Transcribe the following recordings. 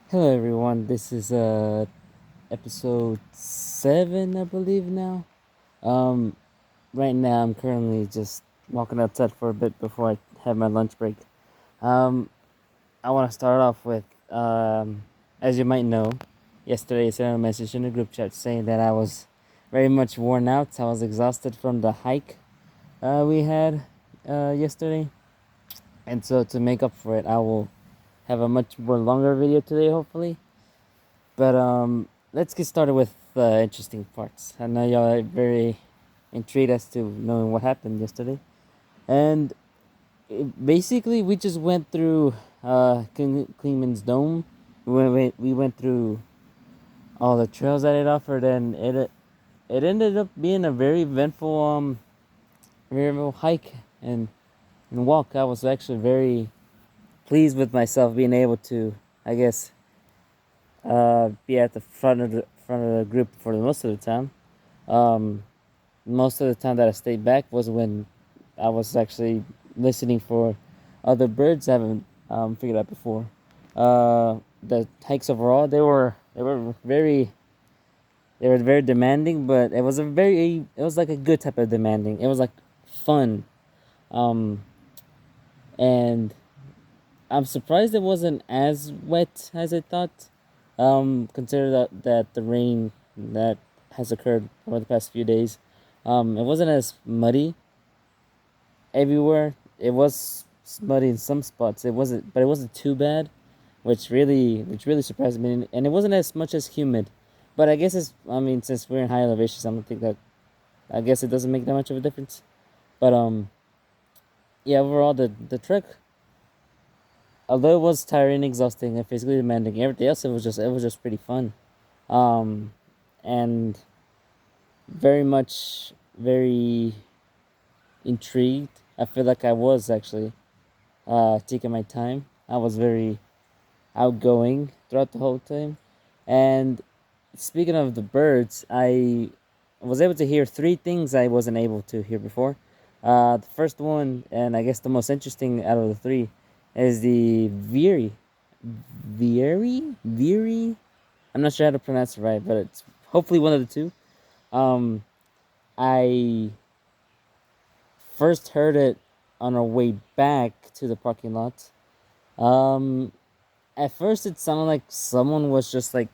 Hello everyone, this is episode 7 I believe now. Um right now I'm currently just walking outside for a bit before I have my lunch break. Um I want to start off with as you might know, yesterday I sent a message in the group chat saying that I was very much worn out. I was exhausted from the hike we had yesterday. And so to make up for it, I will have a much more longer video today hopefully. But let's get started with the interesting parts. I know y'all are very intrigued as to knowing what happened yesterday, and basically we just went through Kleeman's Dome. We went through all the trails that it offered, and it ended up being a very eventful hike and walk. I was actually very pleased with myself being able to, I guess, be at the front of the group for the most of the time. Um, Most of the time that I stayed back was when I was actually listening for other birds I haven't figured out before. The hikes overall they were very demanding, but it was like a good type of demanding. It was like fun, um, and I'm surprised it wasn't as wet as I thought. Consider that the rain that has occurred over the past few days, it wasn't as muddy everywhere. It was muddy in some spots. But it wasn't too bad, which really surprised me. And it wasn't as much as humid. But I guess I mean, since we're in high elevations, I don't think that. I guess it doesn't make that much of a difference. But yeah. Overall, the trek, although it was tiring, exhausting, and physically demanding, everything else it was just pretty fun. Um, and very intrigued. I feel like I was actually taking my time. I was very outgoing throughout the whole time. And speaking of the birds, I was able to hear three things I wasn't able to hear before. The first one, and I guess the most interesting out of the three, is the veery. Veery? I'm not sure how to pronounce it right, but it's hopefully one of the two. Um, I first heard it on our way back to the parking lot. Um, at first, it sounded like someone was just like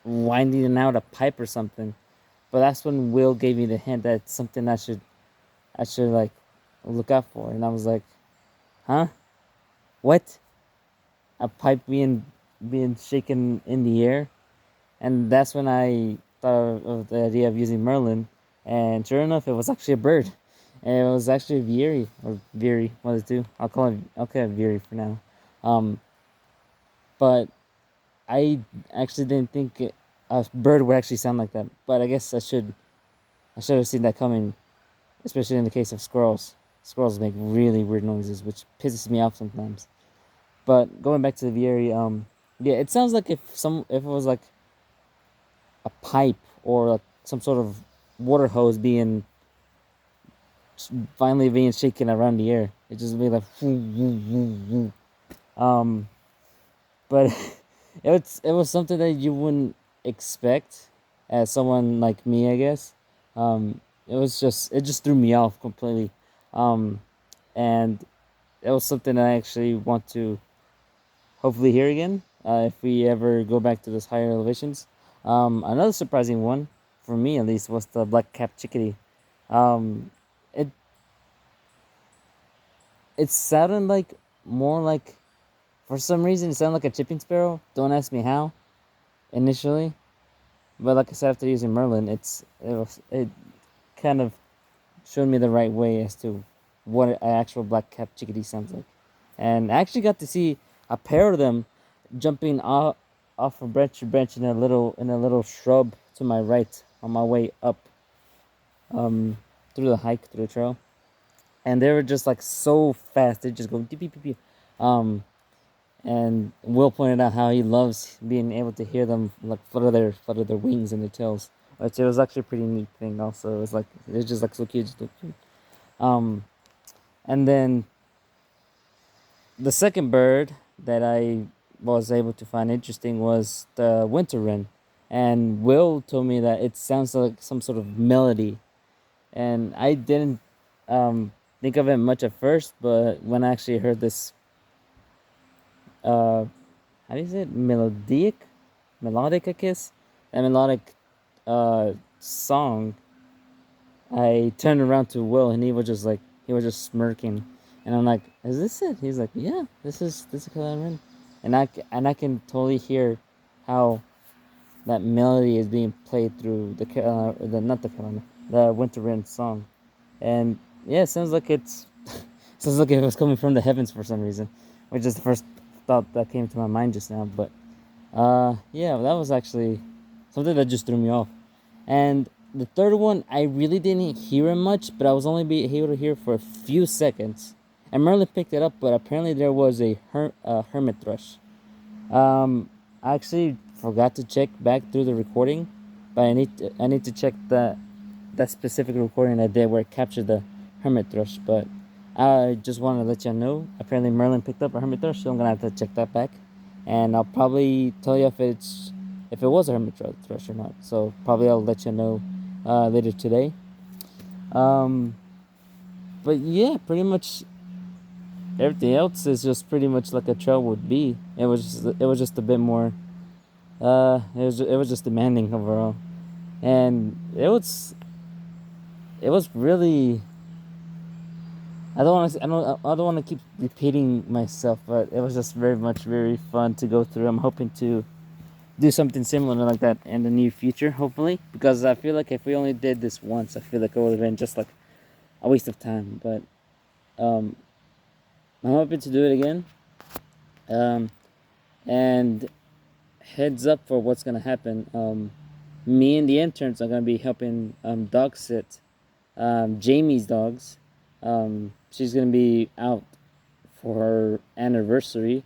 winding out a pipe or something. But that's when Will gave me the hint that it's something I should like look out for, and I was like, huh? What? A pipe being shaken in the air, and that's when I thought of the idea of using Merlin, and sure enough, it was actually a bird, and it was actually a Veery or Veery, one of the two. I'll call it Veery for now. Um, but I actually didn't think a bird would actually sound like that, but I guess I should have seen that coming, especially in the case of squirrels. Squirrels make really weird noises, which pisses me off sometimes. But going back to the Vieri, yeah, it sounds like if it was like a pipe or like some sort of water hose being finally being shaken around the air. It just be like, um, but it was something that you wouldn't expect as someone like me, I guess. It just threw me off completely, um, and it was something I actually want to hopefully hear again if we ever go back to those higher elevations. Another surprising one for me, at least, was the black cap chickadee. Um, it it sounded like more like, for some reason it sounded like a chipping sparrow. Don't ask me how initially. But like I said, after using Merlin, it kind of showed me the right way as to what an actual black cap chickadee sounds like, and I actually got to see a pair of them jumping off from branch to branch in a little shrub to my right on my way up um through the hike through the trail, and they were just like so fast. They just go deep beep beep beep. Um, and Will pointed out how he loves being able to hear them like flutter their wings and their tails, which it was actually a pretty neat thing. Also, it was just like so cute. Just look cute. Um, and then the second bird that I was able to find interesting was the Winter Wren, and Will told me that it sounds like some sort of melody, and I didn't think of it much at first, but when I actually heard this, how do you say it, melodic, I guess, a melodic song, I turned around to Will, and he was just smirking, and I'm like, "Is this it?" He's like, "Yeah, this is Carolina Wren," and I can totally hear how that melody is being played through the not the Carolina, the Winter Wren song, and yeah, it sounds like it's sounds like it was coming from the heavens for some reason, which is the first thought that came to my mind just now. But yeah, that was actually something that just threw me off. And the third one, I really didn't hear it much, but I was only able to hear for a few seconds. And Merlin picked it up, but apparently there was a hermit thrush. I actually forgot to check back through the recording, but I need to check that specific recording I did where it captured the hermit thrush. But I just wanted to let you know. Apparently Merlin picked up a hermit thrush, so I'm gonna have to check that back, and I'll probably tell you if it was a hermit thrush or not. So probably I'll let you know later today. Um, but yeah, pretty much everything else is just pretty much like a trail would be. It was just a bit more. It was just demanding overall, and it was really. I don't want to keep repeating myself, but it was just very fun to go through. I'm hoping to do something similar like that in the near future, hopefully, because I feel like if we only did this once, I feel like it would have been just like a waste of time. But um, I'm hoping to do it again. Um, and heads up for what's gonna happen. Me and the interns are gonna be helping dog sit Jamie's dogs. She's gonna be out for her anniversary.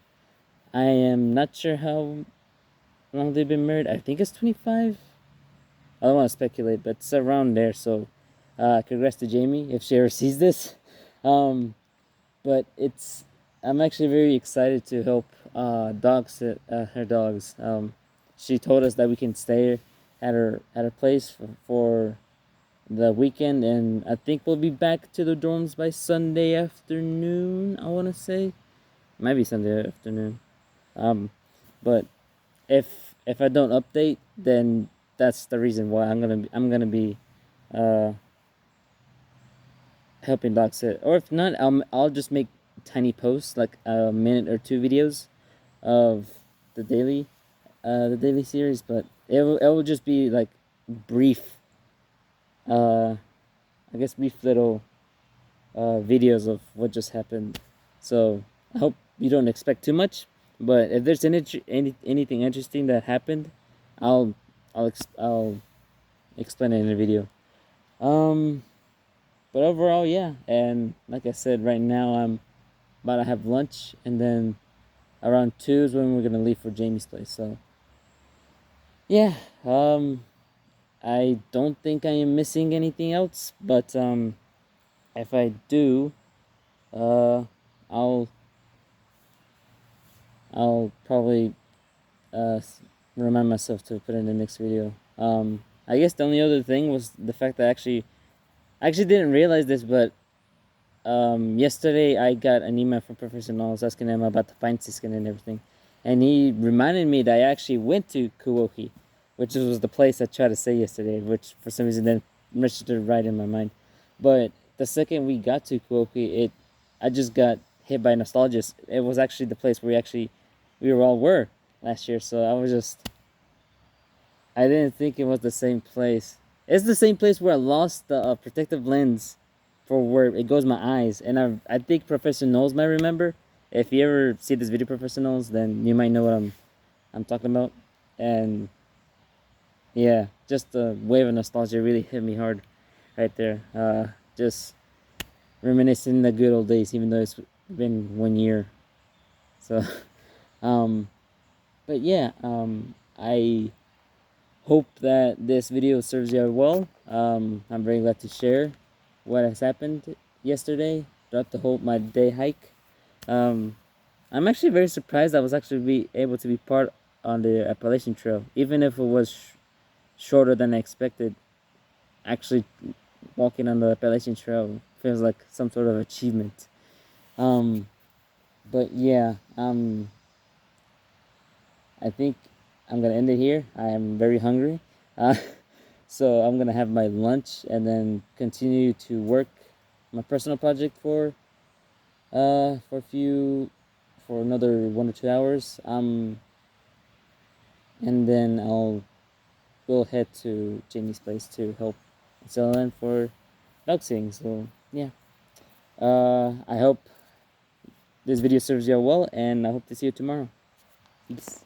I am not sure how long they've been married. I think it's 25. I don't want to speculate, but it's around there. So, congrats to Jamie if she ever sees this. Um, but I'm actually very excited to help dog sit her dogs. She told us that we can stay at her place for the weekend, and I think we'll be back to the dorms by Sunday afternoon. I want to say, might be Sunday afternoon. Um, but if I don't update, then that's the reason why I'm gonna be uh helping dog sit. Or if not, I'll just make tiny posts like a minute or two videos of the the daily series. But it will just be like brief, uh, I guess brief little videos of what just happened. So I hope you don't expect too much. But if there's anything interesting that happened, I'll I'll explain it in a video. Um, but overall, yeah. And like I said, right now I'm about to have lunch, and then around 2 is when we're gonna leave for Jamie's place. So yeah. I don't think I am missing anything else, but if I do, uh, I'll I'll probably uh remind myself to put in the next video. I guess the only other thing was the fact that I actually didn't realize this, but yesterday I got an email from Professor Knowles asking him about the pine siskin and everything, and he reminded me that I actually went to Kuoki, which was the place I tried to say yesterday, which for some reason didn't register right in my mind. But the second we got to Kuoki, I just got hit by nostalgia. It was actually the place where we were all were last year, so I didn't think it was the same place. It's the same place where I lost the protective lens for where it goes my eyes, and I think Professor Knowles might remember. If you ever see this video, Professor Knowles, then you might know what I'm talking about. And yeah, just the wave of nostalgia really hit me hard, right there. Just reminiscing the good old days, even though it's been 1 year. So, um, but yeah, I hope that this video serves you well. I'm very glad to share what has happened yesterday throughout the whole my day hike. Um, I'm actually very surprised I was actually be able to be part on the Appalachian Trail, even if it was shorter than I expected. Actually, walking on the Appalachian Trail feels like some sort of achievement. Um, but yeah, I think I'm gonna end it here. I am very hungry, uh, so I'm gonna have my lunch and then continue to work my personal project for a few for another 1 or 2 hours. And then I'll go head to Jamie's place to help sell in for dog sitting. So yeah, I hope this video serves you all well, and I hope to see you tomorrow. Peace.